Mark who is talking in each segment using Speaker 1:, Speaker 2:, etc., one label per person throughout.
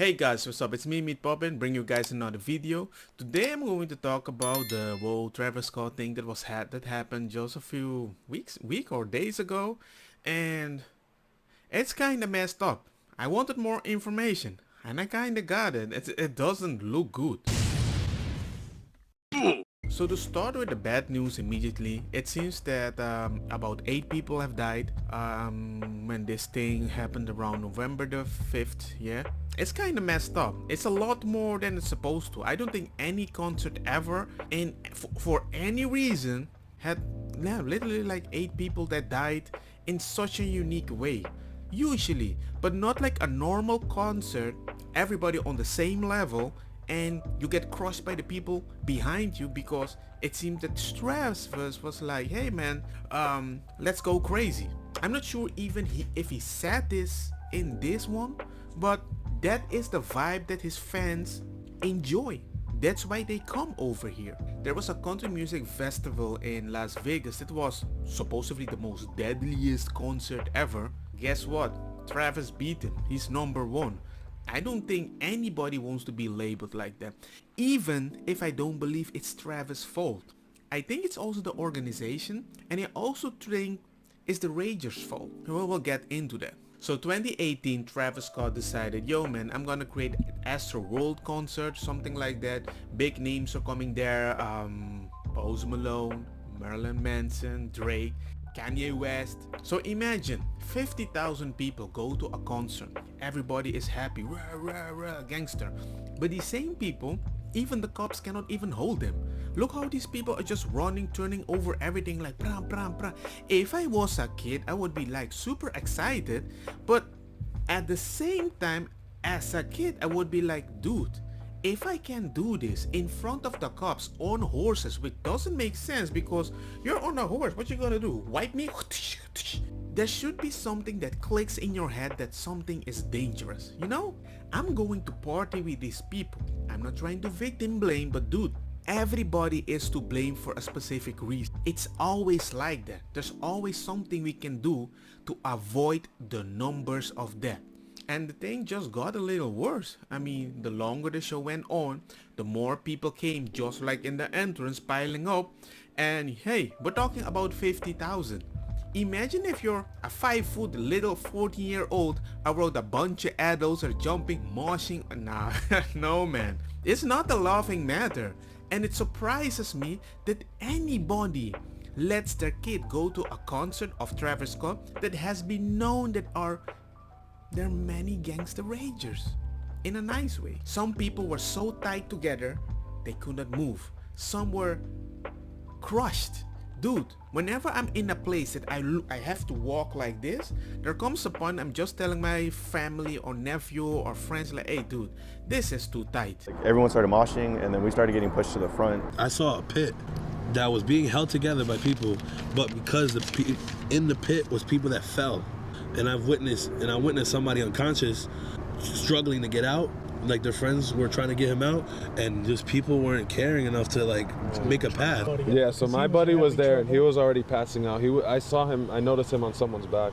Speaker 1: Hey guys, what's up? It's me, Meat Poppin, bring you guys another video. Today I'm going to talk about the whole Travis Scott thing that happened just a few week or days ago, and it's kind of messed up. I wanted more information, and I kind of got it. It doesn't look good. So to start with the bad news immediately, it seems that about 8 people have died when this thing happened around November the 5th, yeah? It's kind of messed up. It's a lot more than it's supposed to. I don't think any concert ever, and for any reason, had literally like 8 people that died in such a unique way. Usually, but not like a normal concert, everybody on the same level, and you get crushed by the people behind you because it seemed that Travis was like, hey man, let's go crazy. I'm not sure even if he said this in this one, but that is the vibe that his fans enjoy. That's why they come over here. There was a country music festival in Las Vegas. It was supposedly the most deadliest concert ever. Guess what? Travis beat him. He's number one. I don't think anybody wants to be labeled like that, even if I don't believe it's Travis' fault. I think it's also the organization, and I also think it's the Ragers' fault. Well, we'll get into that. So 2018, Travis Scott decided, yo man, I'm gonna create an Astroworld concert, something like that. Big names are coming there, Post Malone, Marilyn Manson, Drake, Kanye West. So imagine 50,000 people go to a concert. Everybody is happy, rah, rah, rah, gangster. But these same people, even the cops cannot even hold them. Look how these people are just running, turning over everything like pram, pram, pram. If I was a kid, I would be like super excited. But at the same time, as a kid, I would be like, dude, if I can do this in front of the cops on horses, which doesn't make sense because you're on a horse, what you gonna do? Wipe me? There should be something that clicks in your head that something is dangerous, you know? I'm going to party with these people. I'm not trying to victim blame, but dude, everybody is to blame for a specific reason. It's always like that. There's always something we can do to avoid the numbers of death. And the thing just got a little worse. I mean, the longer the show went on, the more people came, just like in the entrance, piling up. And hey, we're talking about 50,000. Imagine if you're a 5-foot little 14-year-old around a bunch of adults are jumping, moshing. Nah, no man. It's not a laughing matter. And it surprises me that anybody lets their kid go to a concert of Travis Scott that has been known that there are many gangster ragers. In a nice way. Some people were so tied together, they could not move. Some were crushed. Dude, whenever I'm in a place that I have to walk like this, there comes a point I'm just telling my family or nephew or friends like, hey dude, this is too tight.
Speaker 2: Everyone started moshing and then we started getting pushed to the front.
Speaker 3: I saw a pit that was being held together by people, but because in the pit was people that fell. And I witnessed somebody unconscious struggling to get out. Like their friends were trying to get him out, and just people weren't caring enough to like make a path.
Speaker 4: Yeah, so my buddy was there and he was already passing out. I saw him, I noticed him on someone's back,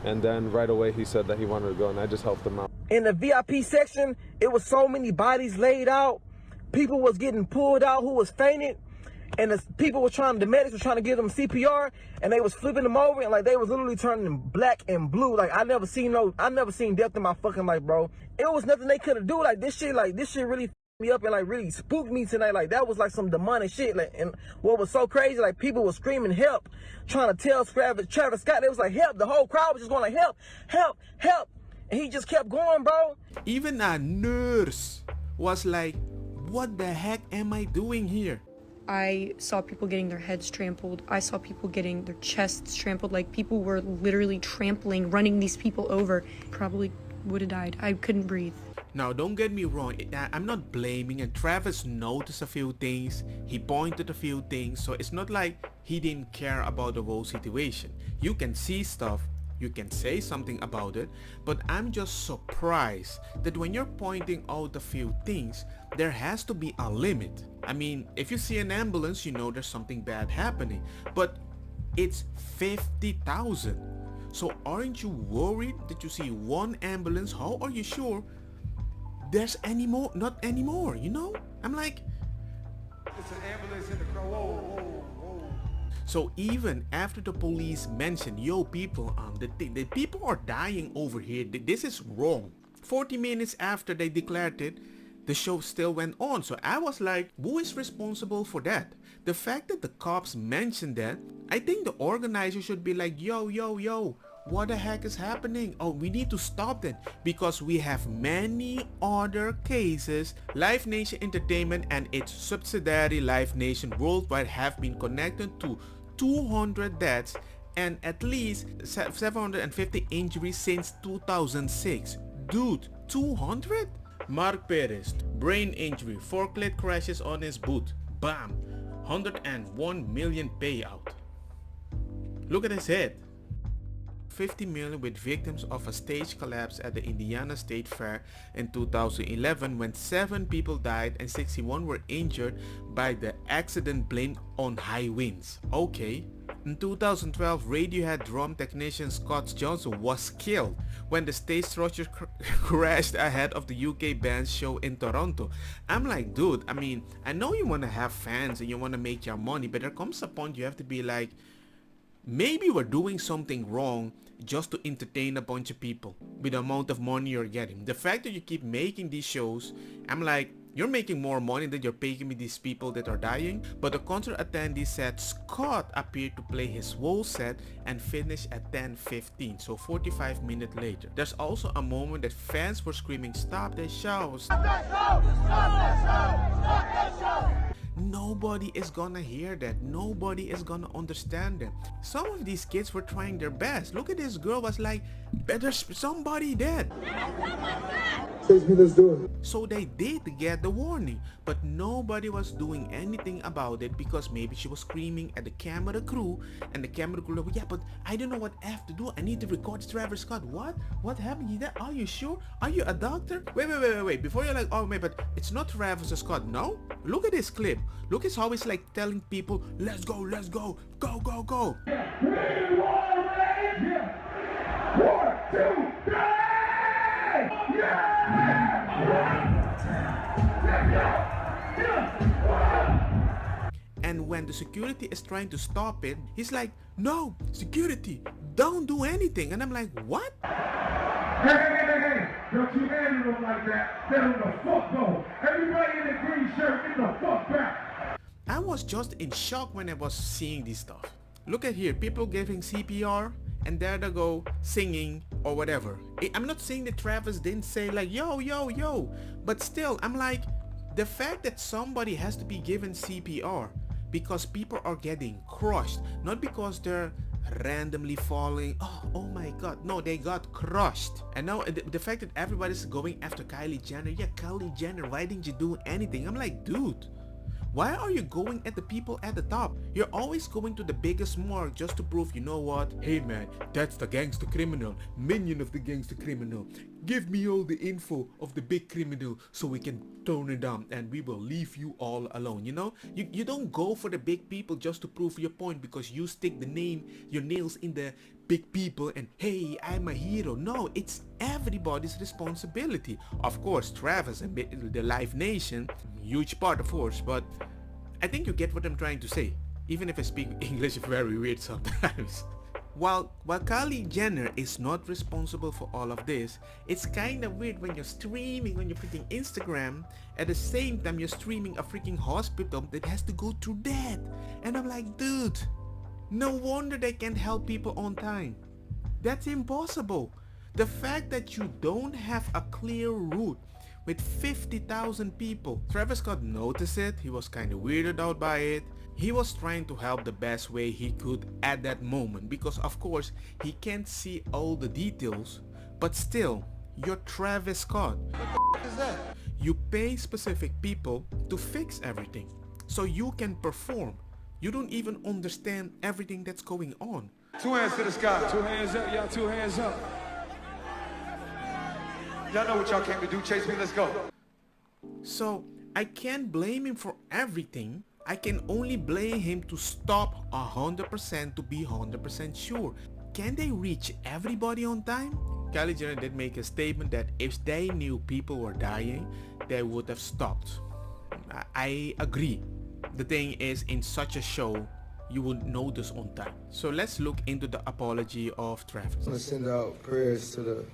Speaker 4: and then right away he said that he wanted to go, and I just helped him out.
Speaker 5: In the VIP section, it was so many bodies laid out. People was getting pulled out who was fainted. And the medics were trying to give them CPR, and they was flipping them over, and like they was literally turning black and blue. Like I never seen death in my fucking life, bro. It was nothing they couldn't do. Like this shit really me up and like really spooked me tonight. Like that was like some demonic shit. Like, and what was so crazy, like people were screaming help, trying to tell Travis Scott. They was like help. The whole crowd was just going like help, help, help, and he just kept going, bro.
Speaker 1: Even a nurse was like, what the heck am I doing here?
Speaker 6: I saw people getting their heads trampled. I saw people getting their chests trampled. Like people were literally running these people over. Probably would have died. I couldn't breathe.
Speaker 1: Now don't get me wrong, I'm not blaming, and Travis noticed a few things, he pointed a few things, so it's not like he didn't care about the whole situation. You can see stuff, you can say something about it, but I'm just surprised that when you're pointing out a few things, there has to be a limit. I mean, if you see an ambulance, you know there's something bad happening, but it's 50,000. So aren't you worried that you see one ambulance? How are you sure there's not anymore, you know? I'm like,
Speaker 7: It's an ambulance in the car. Whoa, whoa, whoa.
Speaker 1: so even after the police mentioned, yo people, the people are dying over here, this is wrong. 40 minutes after they declared it, the show still went on. So I was like, who is responsible for that? The fact that the cops mentioned that, I think the organizer should be like, yo, what the heck is happening? Oh, we need to stop that because we have many other cases. Live Nation Entertainment and its subsidiary Live Nation Worldwide have been connected to 200 deaths and at least 750 injuries since 2006. Dude, 200? Mark Perez, brain injury, forklift crashes on his boot. Bam, 101 million payout. Look at his head. 50 million with victims of a stage collapse at the Indiana State Fair in 2011 when 7 people died and 61 were injured by the accident blamed on high winds. Okay. In 2012, Radiohead drum technician Scott Johnson was killed when the stage structure crashed ahead of the UK band's show in Toronto. I'm like, dude, I mean, I know you want to have fans and you want to make your money, but there comes a point you have to be like, maybe we're doing something wrong just to entertain a bunch of people with the amount of money you're getting. The fact that you keep making these shows, I'm like, you're making more money than you're paying me these people that are dying. But the concert attendee said Scott appeared to play his whole set and finish at 10:15, so 45 minutes later. There's also a moment that fans were screaming, "Stop the show! Stop the show! Stop the show! Stop the show!" Nobody is gonna hear that. Nobody is gonna understand them. Some of these kids were trying their best. Look at this girl was like, there's somebody dead.
Speaker 7: Let's do it.
Speaker 1: So they did get the warning, but nobody was doing anything about it because maybe she was screaming at the camera crew and the camera crew like, yeah, but I don't know what I have to do. I need to record Travis Scott. What happened? Are you sure? Are you a doctor? Wait. Before you're like, oh man, but it's not Travis Scott. No? Look at this clip. Look at how he's like telling people, let's go, go.
Speaker 7: Yeah. 3, 1, ready? Yeah. 1, 2, 3. Yeah.
Speaker 1: And when the security is trying to stop it, he's like, no, security, don't do anything. And I'm like, what?
Speaker 7: Hey. Don't you handle them like that. Let them the fuck go. Everybody in the green shirt, get the fuck back.
Speaker 1: I was just in shock when I was seeing this stuff. Look at here, people giving CPR and there they go singing or whatever. I'm not saying that Travis didn't say like, yo, but still, I'm like, the fact that somebody has to be given CPR because people are getting crushed, not because they're randomly falling, oh my god, no, they got crushed. And now the fact that everybody's going after Kylie Jenner, yeah, Kylie Jenner, why didn't you do anything? I'm like, dude, why are you going at the people at the top? You're always going to the biggest mark just to prove, you know what? Hey man, that's the gangster criminal, minion of the gangster criminal. Give me all the info of the big criminal so we can tone it down and we will leave you all alone, you know? You don't go for the big people just to prove your point because you stick your nails in the big people and hey, I'm a hero. No, it's everybody's responsibility. Of course, Travis and the Live Nation, huge part of course, but I think you get what I'm trying to say, even if I speak English very weird sometimes. While Kylie Jenner is not responsible for all of this, it's kind of weird when you're streaming on your freaking Instagram, at the same time you're streaming a freaking hospital that has to go through that. And I'm like, dude, no wonder they can't help people on time. That's impossible. The fact that you don't have a clear route with 50,000 people. Travis Scott noticed it, he was kind of weirded out by it. He was trying to help the best way he could at that moment because of course he can't see all the details, but still, you're Travis Scott.
Speaker 7: What the is that?
Speaker 1: You pay specific people to fix everything so you can perform. You don't even understand everything that's going on.
Speaker 7: 2 hands to the sky.
Speaker 4: 2 hands up, y'all. 2 hands up.
Speaker 7: Y'all know what y'all came to do. Chase me, let's go.
Speaker 1: So I can't blame him for everything. I can only blame him to stop 100% to be 100% sure. Can they reach everybody on time? Kylie Jenner did make a statement that if they knew people were dying, they would have stopped. I agree. The thing is, in such a show, you would know this on time. So let's look into the apology of Travis.
Speaker 8: I want to send out prayers to the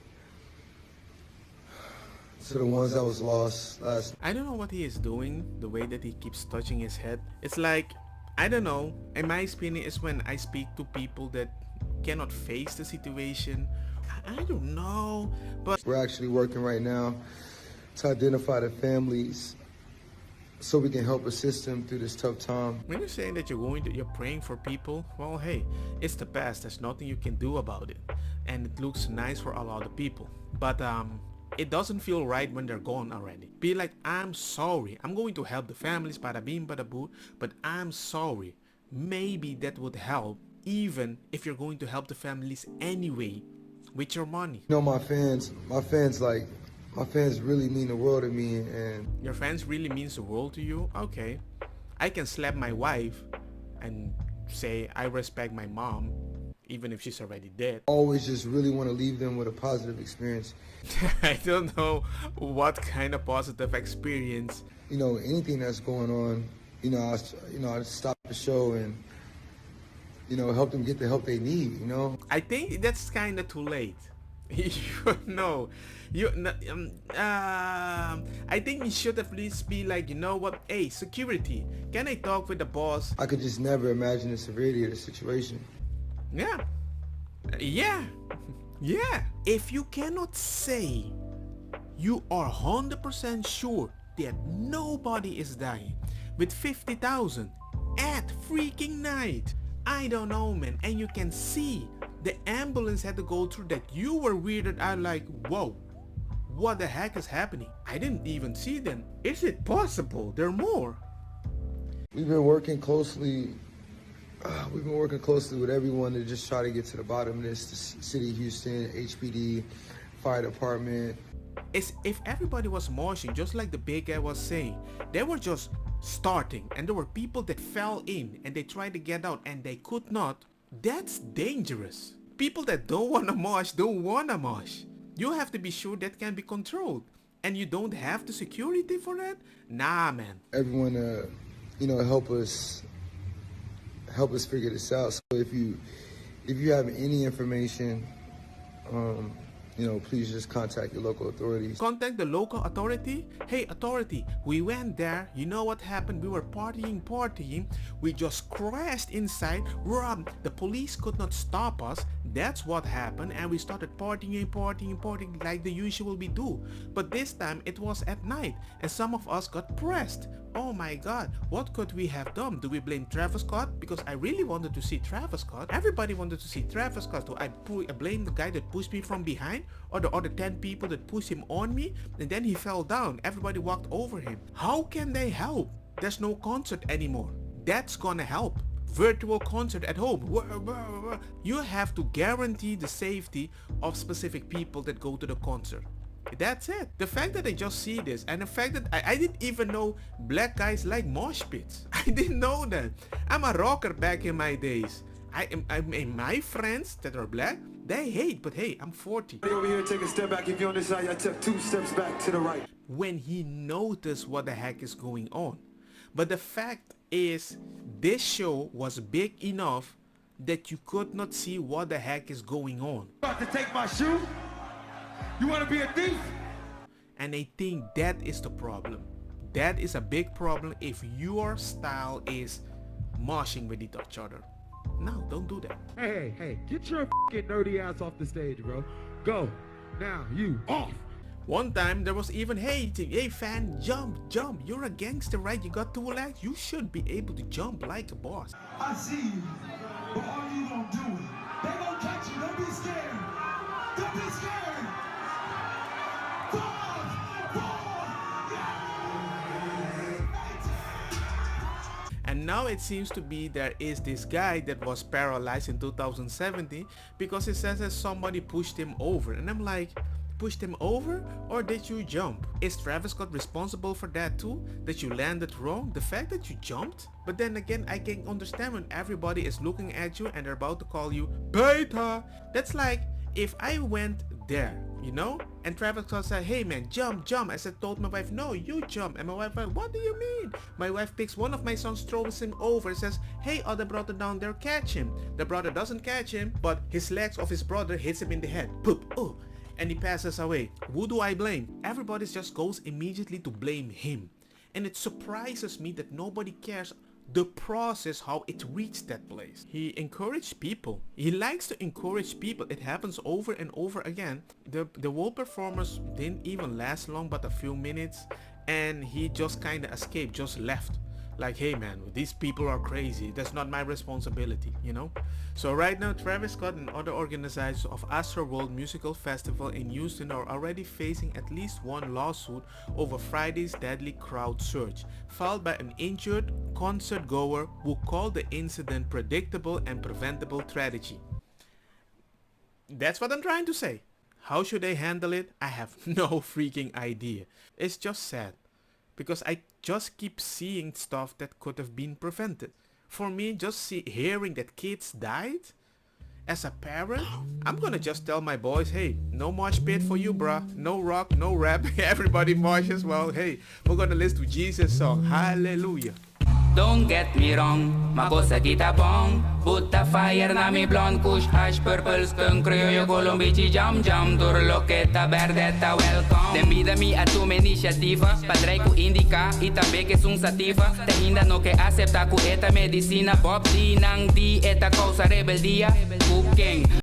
Speaker 8: ones that was lost last.
Speaker 1: I don't know what he is doing, the way that he keeps touching his head. It's like, I don't know, in my opinion is when I speak to people that cannot face the situation. I don't know, but
Speaker 8: We're actually working right now to identify the families so we can help assist them through this tough time.
Speaker 1: when you're saying that you're praying for people, well, hey, it's the past. There's nothing you can do about it, and it looks nice for a lot of people. But it doesn't feel right when they're gone already. Be like, I'm sorry. I'm going to help the families, bada bing, bada boo, but I'm sorry. Maybe that would help, even if you're going to help the families anyway with your money.
Speaker 8: You know, my fans really mean the world to me, and
Speaker 1: Your fans really means the world to you? Okay. I can slap my wife and say I respect my mom, even if she's already dead.
Speaker 8: always just really want to leave them with a positive experience.
Speaker 1: I don't know what kind of positive experience.
Speaker 8: You know, anything that's going on, I stop the show and, help them get the help they need,
Speaker 1: I think that's kind of too late. I think you should at least be like, you know what, hey, security, can I talk with the boss?
Speaker 8: I could just never imagine the severity of the situation.
Speaker 1: Yeah. If you cannot say you are 100% sure that nobody is dying with 50,000 at freaking night, I don't know, man, and you can see the ambulance had to go through that, you were weirded out like, whoa, what the heck is happening? I didn't even see them. Is it possible there are more?
Speaker 8: We've been working closely with everyone to just try to get to the bottom of this. The City of Houston, HPD, Fire Department.
Speaker 1: Is if everybody was moshing, just like the big guy was saying, they were just starting and there were people that fell in and they tried to get out and they could not. That's dangerous. People that don't want to mosh don't want to mosh. You have to be sure that can be controlled, and you don't have the security for that. Nah, man.
Speaker 8: Everyone, help us figure this out. So if you have any information, please just contact your local authorities.
Speaker 1: Contact the local authority. Hey, authority, we went there. You know what happened? We were partying. We just crashed inside. Rob, the police could not stop us. That's what happened. And we started partying like the usual we do. But this time it was at night and some of us got pressed. Oh my god, what could we have done? Do we blame Travis Scott? Because I really wanted to see Travis Scott. Everybody wanted to see Travis Scott. Do I blame the guy that pushed me from behind? Or the other 10 people that pushed him on me? And then he fell down. Everybody walked over him. How can they help? There's no concert anymore. That's gonna help. Virtual concert at home. You have to guarantee the safety of specific people that go to the concert. That's it. The fact that I just see this, and the fact that I didn't even know black guys like mosh pits. I didn't know that. I'm a rocker back in my days. My friends that are black, they hate, but hey, I'm 40.
Speaker 9: Over here, take a step back. If you're on this side, I took 2 steps back to the right.
Speaker 1: When he noticed what the heck is going on. But the fact is, this show was big enough that you could not see what the heck is going on.
Speaker 9: About to take my shoe? You want to be a thief?
Speaker 1: And I think that is the problem. That is a big problem if your style is moshing with each other. No, don't do that.
Speaker 7: Hey, get your f***ing nerdy ass off the stage, bro. Go. Now, you off.
Speaker 1: One time there was even, hey fan, jump. You're a gangster, right? You got 2 legs. You should be able to jump like a boss.
Speaker 7: I see you, but all you gonna do it. They gonna catch you. Don't be scared. Don't be scared.
Speaker 1: And now it seems to be there is this guy that was paralyzed in 2017 because it says that somebody pushed him over. And I'm like, pushed him over, or did you jump? Is Travis Scott responsible for that too? That you landed wrong? The fact that you jumped? But then again, I can understand when everybody is looking at you and they're about to call you beta. That's like if I went there, you know? And Travis Scott said, hey man, jump. I said, told my wife, no, you jump. And my wife went, what do you mean? My wife picks one of my sons, throws him over, says, hey, other brother down there, catch him. The brother doesn't catch him, but his legs of his brother hits him in the head. Poop, oh. And he passes away. Who do I blame? Everybody just goes immediately to blame him. And it surprises me that nobody cares the process, how it reached that place. He encouraged people. He likes to encourage people. It happens over and over again. The whole performance didn't even last long, but a few minutes, and he just kind of escaped, just left. Like, hey man, these people are crazy. That's not my responsibility, you know? So right now, Travis Scott and other organizers of Astroworld Musical Festival in Houston are already facing at least one lawsuit over Friday's deadly crowd surge, filed by an injured concert goer who called the incident predictable and preventable tragedy. That's what I'm trying to say. How should they handle it? I have no freaking idea. It's just sad. Because I just keep seeing stuff that could have been prevented. For me, just hearing that kids died, as a parent, I'm gonna just tell my boys, hey, no mosh pit for you, bruh. No rock, no rap. Everybody moshes. Well, hey, we're gonna listen to Jesus' song. Hallelujah.
Speaker 10: Don't get me wrong, makosa kita bong. Put the fire na mi blonde kush hash purple skunk criollo colombici jam turloqueta verdeta welcome. Tem vida mi a tu iniciativa, padre ku indica e também que sung sativa. Te ainda no que acepta ku eta medicina Bob di nang di eta causa rebeldia. Cooking